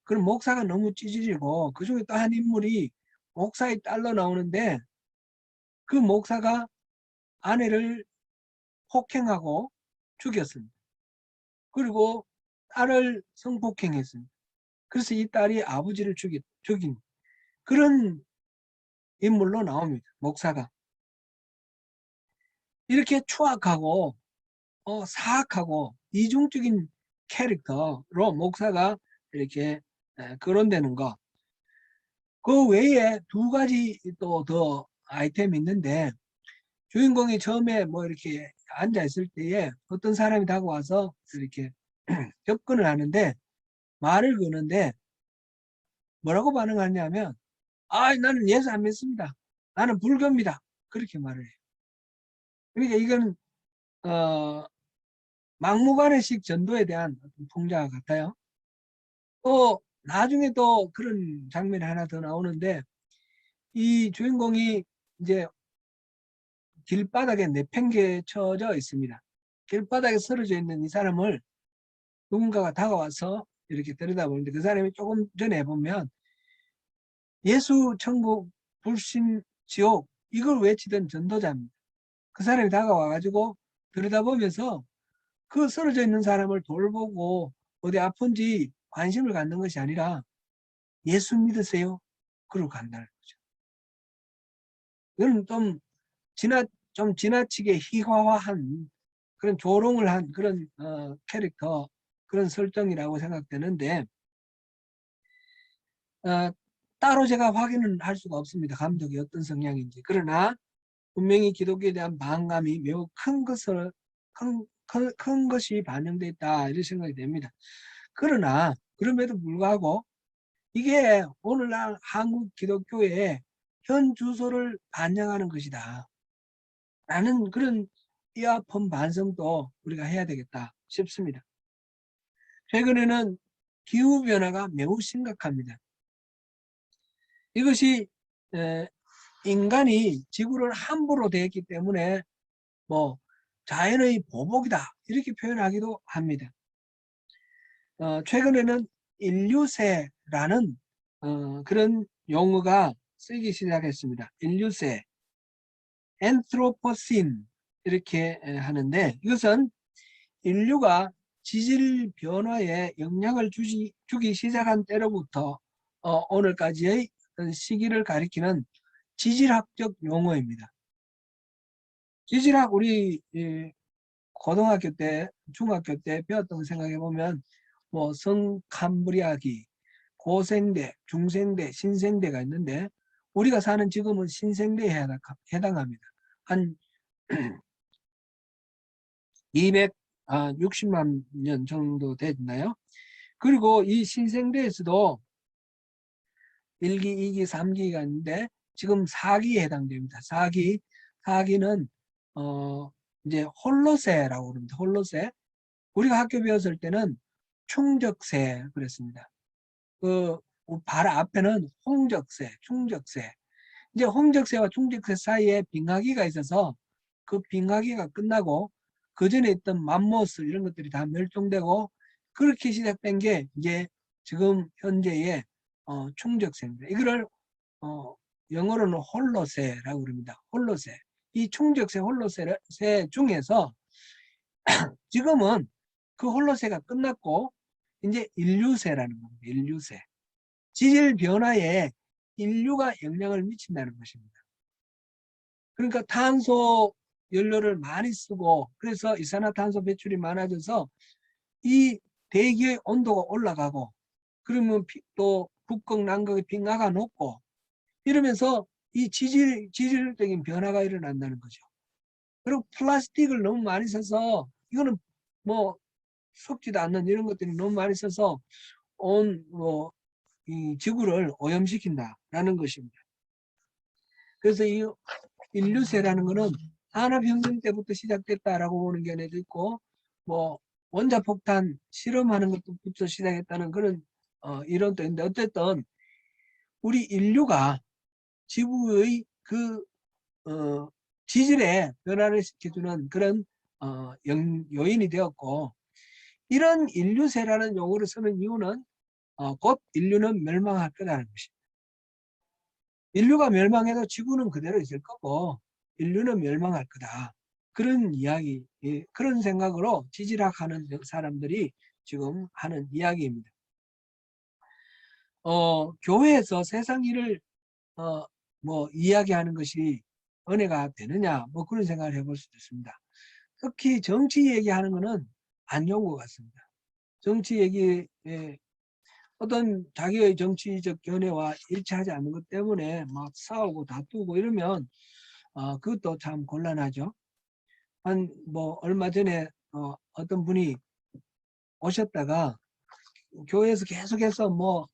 그럼 목사가 너무 찌질이고, 그중에 또 한 인물이 목사의 딸로 나오는데, 그 목사가 아내를 폭행하고 죽였습니다. 그리고 딸을 성폭행했습니다. 그래서 이 딸이 아버지를 죽인 그런 인물로 나옵니다. 목사가. 이렇게 추악하고 사악하고 이중적인 캐릭터로 목사가 이렇게 거론되는 거. 그 외에 두 가지 또 더 아이템이 있는데, 주인공이 처음에 뭐 이렇게 앉아 있을 때에 어떤 사람이 다가와서 이렇게 접근을 하는데, 말을 거는데 뭐라고 반응하냐면, 나는 예수 안 믿습니다. 나는 불교입니다. 그렇게 말을 해요. 그러니까 이건 막무가내식 전도에 대한 풍자 같아요. 또 나중에 또 그런 장면이 하나 더 나오는데, 이 주인공이 이제 길바닥에 내팽개쳐져 있습니다. 길바닥에 쓰러져 있는 이 사람을 누군가가 다가와서 이렇게 들여다보는데, 그 사람이 조금 전에 보면 예수, 천국, 불신, 지옥 이걸 외치던 전도자입니다. 그 사람이 다가와가지고 들여다보면서 그 쓰러져 있는 사람을 돌보고 어디 아픈지 관심을 갖는 것이 아니라 예수 믿으세요? 그러고 간다는 거죠. 이건 좀 지나치게 희화화한 그런 조롱을 한 그런 캐릭터, 그런 설정이라고 생각되는데, 따로 제가 확인은 할 수가 없습니다. 감독이 어떤 성향인지. 그러나 분명히 기독교에 대한 반감이 매우 큰 것이 반영되어 있다, 이런 생각이 됩니다. 그러나 그럼에도 불구하고 이게 오늘날 한국 기독교의 현 주소를 반영하는 것이다 라는 그런 뼈아픈 반성도 우리가 해야 되겠다 싶습니다. 최근에는 기후변화가 매우 심각합니다. 이것이 인간이 지구를 함부로 대했기 때문에 뭐 자연의 보복이다 이렇게 표현하기도 합니다. 최근에는 인류세라는 그런 용어가 쓰이기 시작했습니다. 인류세. 엔트로포신 이렇게 하는데, 이것은 인류가 지질 변화에 영향을 주기 시작한 때로부터 오늘까지의 시기를 가리키는 지질학적 용어입니다. 지질학 우리 고등학교 때, 중학교 때 배웠던 거 생각해 보면 뭐 성캄브리아기, 고생대, 중생대, 신생대가 있는데 우리가 사는 지금은 신생대에 해당합니다. 한 260만 년 정도 됐나요? 그리고 이 신생대에서도 1기, 2기, 3기가 있는데 지금 4기에 해당됩니다. 4기는 이제 홀로세라고 그럽니다. 홀로세. 우리가 학교 배웠을 때는 충적세 그랬습니다. 그 바로 앞에는 홍적세, 충적세. 이제 홍적세와 충적세 사이에 빙하기가 있어서 그 빙하기가 끝나고 그 전에 있던 맘모스 이런 것들이 다 멸종되고 그렇게 시작된 게 이제 지금 현재의 충적세입니다. 이거를 영어로는 홀로세라고 그럽니다. 홀로세. 이 충적세, 홀로세 중에서 지금은 그 홀로세가 끝났고 이제 인류세라는 겁니다. 인류세. 지질 변화에 인류가 영향을 미친다는 것입니다. 그러니까 탄소 연료를 많이 쓰고 그래서 이산화탄소 배출이 많아져서 이 대기의 온도가 올라가고 그러면 또 북극 남극의 빙하가 녹고 이러면서 이 지질적인 변화가 일어난다는 거죠. 그리고 플라스틱을 너무 많이 써서 이거는 뭐 썩지도 않는 이런 것들이 너무 많이 써서 이 지구를 오염시킨다라는 것입니다. 그래서 이 인류세라는 것은 산업혁명 때부터 시작됐다라고 보는 견해도 있고 뭐 원자폭탄 실험하는 것부터 시작했다는 그런 이론도 있는데 어쨌든 우리 인류가 지구의 그 지질에 변화를 시켜주는 그런 요인이 되었고 이런 인류세라는 용어를 쓰는 이유는 곧 인류는 멸망할 거라는 것입니다. 인류가 멸망해도 지구는 그대로 있을 거고 인류는 멸망할 거다. 그런 이야기, 그런 생각으로 지질학 하는 사람들이 지금 하는 이야기입니다. 교회에서 세상 일을 뭐 이야기하는 것이 은혜가 되느냐 뭐 그런 생각을 해볼 수도 있습니다. 특히 정치 얘기하는 것은 안 좋은 것 같습니다. 정치 얘기에 어떤 자기의 정치적 견해와 일치하지 않는 것 때문에 막 싸우고 다투고 이러면 그것도 참 곤란하죠. 한 뭐 얼마 전에 어떤 분이 오셨다가 교회에서 계속해서 뭐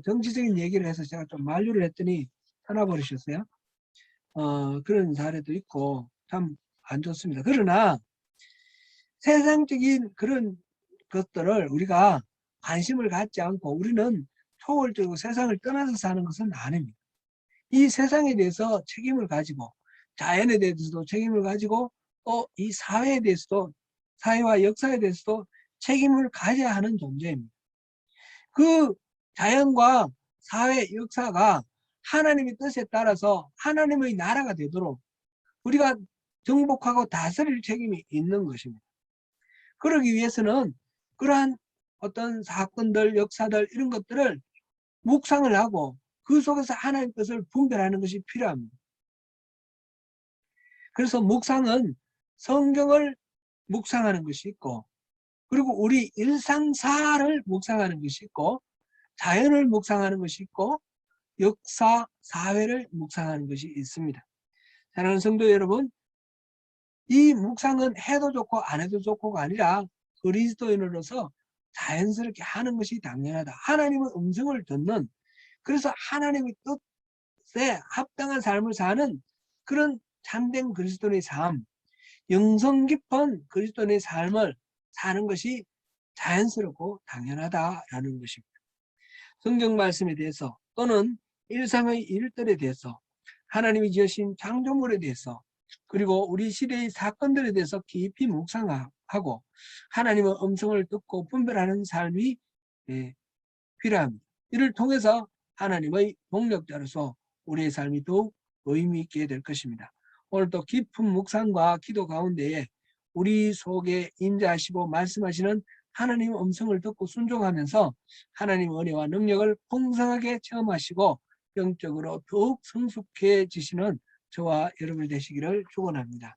정치적인 얘기를 해서 제가 좀 만류를 했더니 떠나버리셨어요. 그런 사례도 있고 참 안 좋습니다. 그러나 세상적인 그런 것들을 우리가 관심을 갖지 않고 우리는 초월적으로 세상을 떠나서 사는 것은 아닙니다. 이 세상에 대해서 책임을 가지고 자연에 대해서도 책임을 가지고 또 이 사회에 대해서도 사회와 역사에 대해서도 책임을 가져야 하는 존재입니다. 그 자연과 사회 역사가 하나님의 뜻에 따라서 하나님의 나라가 되도록 우리가 정복하고 다스릴 책임이 있는 것입니다. 그러기 위해서는 그러한 어떤 사건들, 역사들 이런 것들을 묵상을 하고 그 속에서 하나님의 뜻을 분별하는 것이 필요합니다. 그래서 묵상은 성경을 묵상하는 것이 있고 그리고 우리 일상사를 묵상하는 것이 있고 자연을 묵상하는 것이 있고 역사, 사회를 묵상하는 것이 있습니다. 사랑하는 성도 여러분, 이 묵상은 해도 좋고 안 해도 좋고가 아니라 그리스도인으로서 자연스럽게 하는 것이 당연하다. 하나님의 음성을 듣는 그래서 하나님의 뜻에 합당한 삶을 사는 그런 참된 그리스도인의 삶, 영성 깊은 그리스도인의 삶을 사는 것이 자연스럽고 당연하다라는 것입니다. 성경 말씀에 대해서 또는 일상의 일들에 대해서 하나님이 지으신 창조물에 대해서 그리고 우리 시대의 사건들에 대해서 깊이 묵상하고 하나님의 음성을 듣고 분별하는 삶이 필요합니다. 이를 통해서 하나님의 동력자로서 우리의 삶이 더욱 의미 있게 될 것입니다. 오늘도 깊은 묵상과 기도 가운데에 우리 속에 임재하시고 말씀하시는 하나님 음성을 듣고 순종하면서 하나님의 은혜와 능력을 풍성하게 체험하시고 영적으로 더욱 성숙해지시는 저와 여러분이 되시기를 축원합니다.